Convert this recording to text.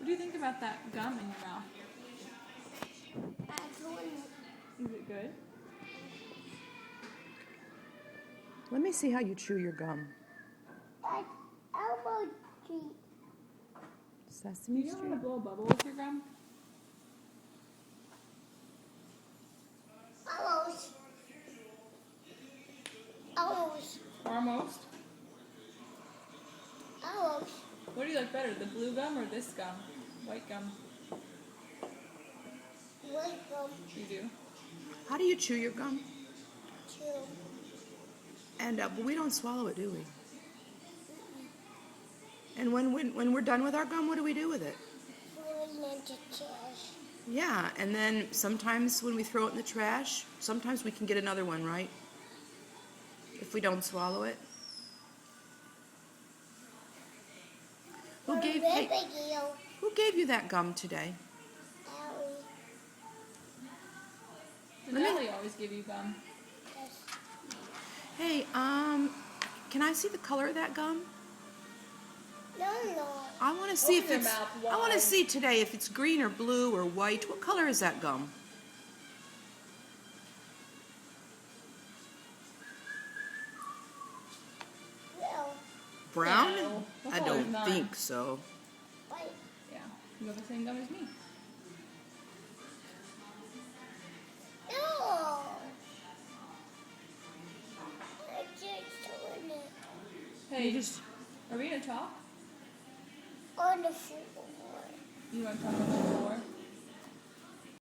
do you think about that gum in your mouth? Is it good? Let me see how you chew your gum. That's elbow treat. Do Sesame you know how to Street. blow a bubble with your gum? Almost. Almost. Almost. Almost. What do you like better, the blue gum or this gum? White gum. White gum. You do? How do you chew your gum? Two. And but we don't swallow it, do we? And when we're done with our gum, what do we do with it? Put it into trash. Yeah, and then sometimes when we throw it in the trash, sometimes we can get another one, right? If we don't swallow it. Who gave you that gum today? Allie. Does Ellie always give you gum? Yes. Hey, can I see the color of that gum? No. I want to see Open if your it's. mouth I want to wide. see today if it's green or blue or white. What color is that gum? No. Brown? No. What I color is don't mine? think so. White. Yeah. You have the same gum as me. No. I just doing it Hey, You just. are we gonna talk? on the floor. You want to talk on the floor?